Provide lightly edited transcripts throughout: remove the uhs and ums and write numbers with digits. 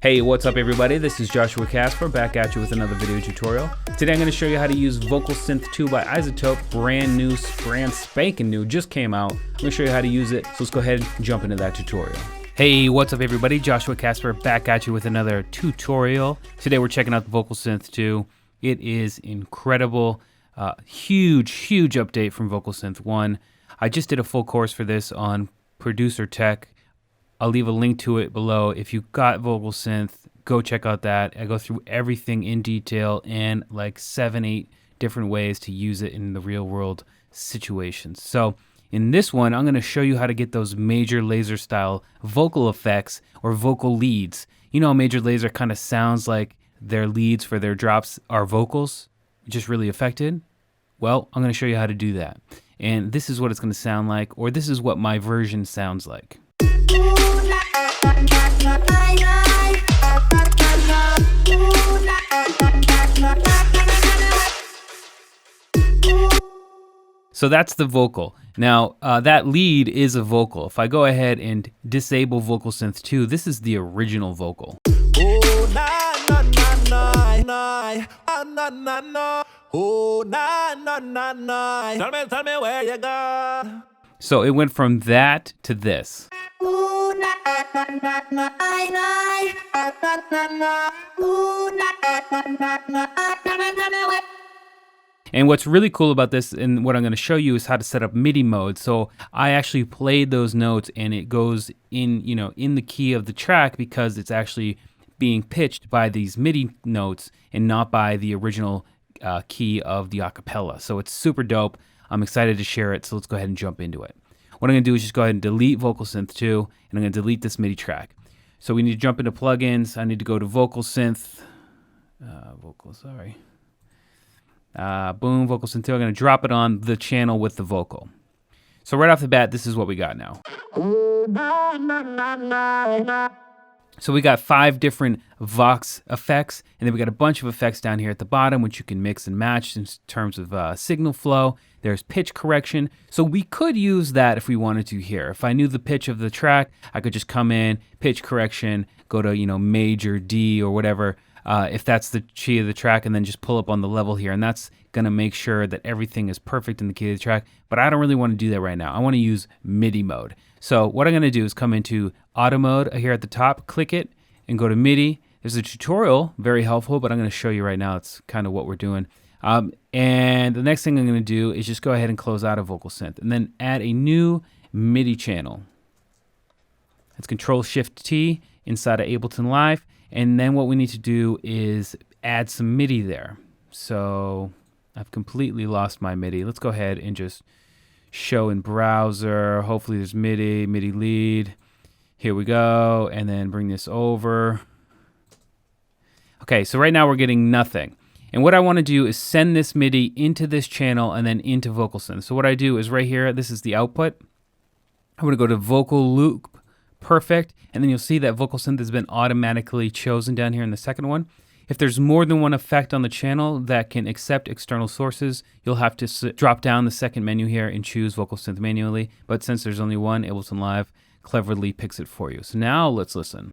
Hey, what's up everybody? This is Joshua Casper back at you with another video tutorial. Today I'm going to show you how to use VocalSynth 2 by iZotope, brand new, brand spanking new, just came out. I'm going to show you how to use it, so let's go ahead and jump into that tutorial. Hey, what's up everybody? Joshua Casper back at you with another tutorial. Today we're checking out the VocalSynth 2. It is incredible, huge update from VocalSynth 1. I just did a full course for this on Producer Tech. I'll leave a link to it below. If you got VocalSynth, go check out that. I go through everything in detail and like 7-8 different ways to use it in the real world situations. So in this one, I'm gonna show you how to get those Major Lazer style vocal effects or vocal leads. You know, Major Lazer kind of sounds like their leads for their drops are vocals, just really affected. Well, I'm gonna show you how to do that. And this is what it's gonna sound like, or this is what my version sounds like. So that's the vocal. Now, that lead is a vocal. If I go ahead and disable VocalSynth 2, this is the original vocal. Tell me where you got. So it went from that to this. And what's really cool about this and what I'm going to show you is how to set up MIDI mode. So I actually played those notes and it goes in, you know, in the key of the track because it's actually being pitched by these MIDI notes and not by the original key of the acapella. So it's super dope. I'm excited to share it. So let's go ahead and jump into it. What I'm going to do is just go ahead and delete VocalSynth 2 and I'm going to delete this MIDI track. So we need to jump into plugins. I need to go to VocalSynth. Boom, VocalSynth 2. I'm going to drop it on the channel with the vocal. So right off the bat, this is what we got now. So we got 5 different Vox effects, and then we got a bunch of effects down here at the bottom, which you can mix and match in terms of signal flow. There's pitch correction. So we could use that if we wanted to here. If I knew the pitch of the track, I could just come in, pitch correction, go to, you know, major D or whatever, if that's the key of the track, and then just pull up on the level here. And that's gonna make sure that everything is perfect in the key of the track. But I don't really wanna do that right now. I wanna use MIDI mode. So what I'm gonna do is come into auto mode here at the top, click it, and go to MIDI. There's a tutorial, very helpful, but I'm gonna show you right now. It's kind of what we're doing. And the next thing I'm gonna do is just go ahead and close out of VocalSynth and then add a new MIDI channel. It's Control-Shift-T inside of Ableton Live. And then what we need to do is add some MIDI there. So I've completely lost my MIDI. Let's go ahead and just show in browser. Hopefully there's MIDI lead. Here we go. And then bring this over. Okay, so right now we're getting nothing. And what I want to do is send this MIDI into this channel and then into VocalSynth. So what I do is right here, this is the output. I'm going to go to Vocal Loop Perfect, and then you'll see that VocalSynth has been automatically chosen down here in the second one. If there's more than one effect on the channel that can accept external sources, you'll have to drop down the second menu here and choose VocalSynth manually. But since there's only one, Ableton Live cleverly picks it for you. So now let's listen.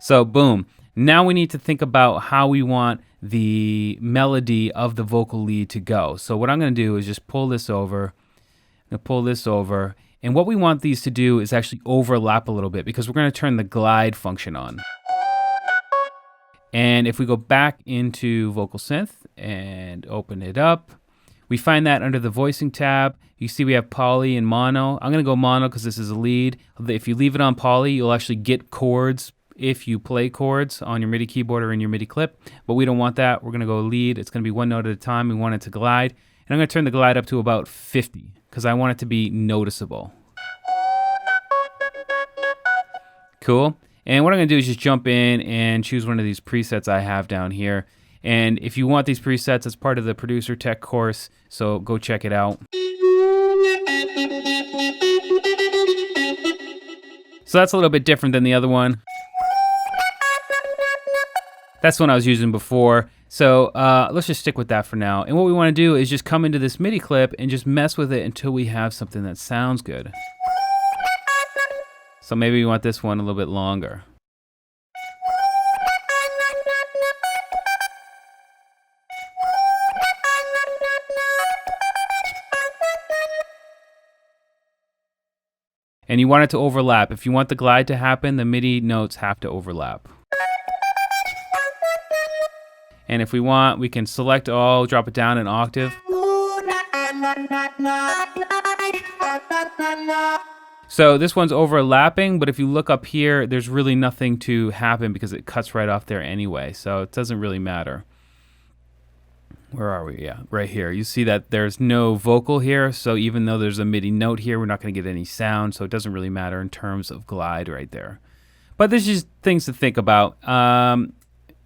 So boom. Now we need to think about how we want the melody of the vocal lead to go. So what I'm going to do is just pull this over. I'm going to pull this over. And what we want these to do is actually overlap a little bit because we're going to turn the glide function on. And if we go back into VocalSynth and open it up, we find that under the voicing tab, you see we have poly and mono. I'm going to go mono because this is a lead. If you leave it on poly, you'll actually get chords if you play chords on your MIDI keyboard or in your MIDI clip, but we don't want that. We're gonna go lead. It's gonna be one note at a time. We want it to glide. And I'm gonna turn the glide up to about 50 because I want it to be noticeable. Cool. And what I'm gonna do is just jump in and choose one of these presets I have down here. And if you want these presets, it's part of the Producer Tech course, so go check it out. So that's a little bit different than the other one. That's one I was using before. So let's just stick with that for now. And what we want to do is just come into this MIDI clip and just mess with it until we have something that sounds good. So maybe we want this one a little bit longer. And you want it to overlap. If you want the glide to happen, the MIDI notes have to overlap. And if we want, we can select all, drop it down an octave. So this one's overlapping, but if you look up here, there's really nothing to happen because it cuts right off there anyway. So it doesn't really matter. Where are we? Yeah, right here. You see that there's no vocal here. So even though there's a MIDI note here, we're not going to get any sound. So it doesn't really matter in terms of glide right there. But there's just things to think about.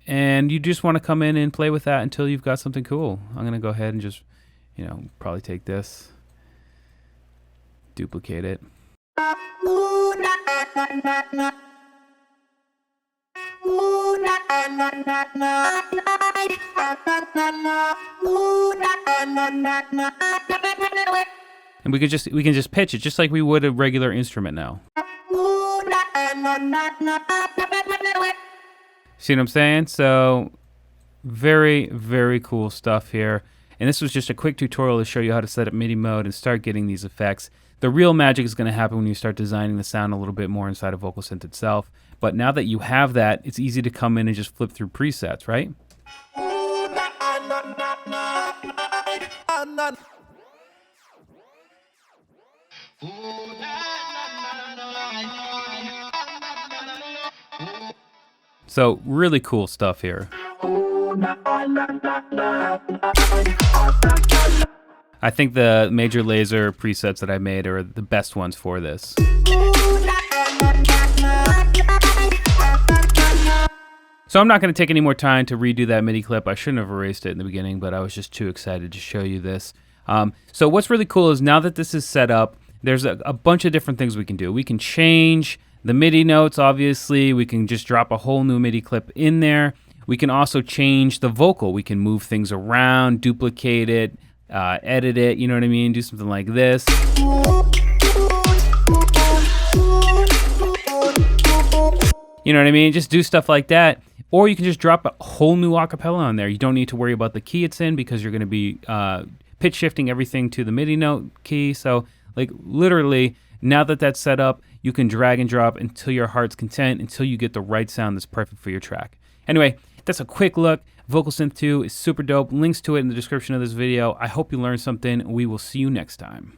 And you just want to come in and play with that until you've got something cool. I'm going to go ahead and just, probably take this, duplicate it. And we can just pitch it just like we would a regular instrument now. See what I'm saying? So very, very cool stuff here. And this was just a quick tutorial to show you how to set up MIDI mode and start getting these effects. The real magic is going to happen when you start designing the sound a little bit more inside of VocalSynth itself. But now that you have that, it's easy to come in and just flip through presets, right? So really cool stuff here. I think the major Lazer presets that I made are the best ones for this. So I'm not going to take any more time to redo that MIDI clip. I shouldn't have erased it in the beginning, but I was just too excited to show you this. So what's really cool is now that this is set up, there's a bunch of different things we can do. We can change the MIDI notes, obviously. We can just drop a whole new MIDI clip in there. We can also change the vocal. We can move things around, duplicate it, edit it, you know what I mean? Do something like this. You know what I mean? Just do stuff like that. Or you can just drop a whole new acapella on there. You don't need to worry about the key it's in because you're going to be pitch shifting everything to the MIDI note key. So like literally, now that that's set up, you can drag and drop until your heart's content, until you get the right sound that's perfect for your track. Anyway, that's a quick look. VocalSynth 2 is super dope. Links to it in the description of this video. I hope you learned something. We will see you next time.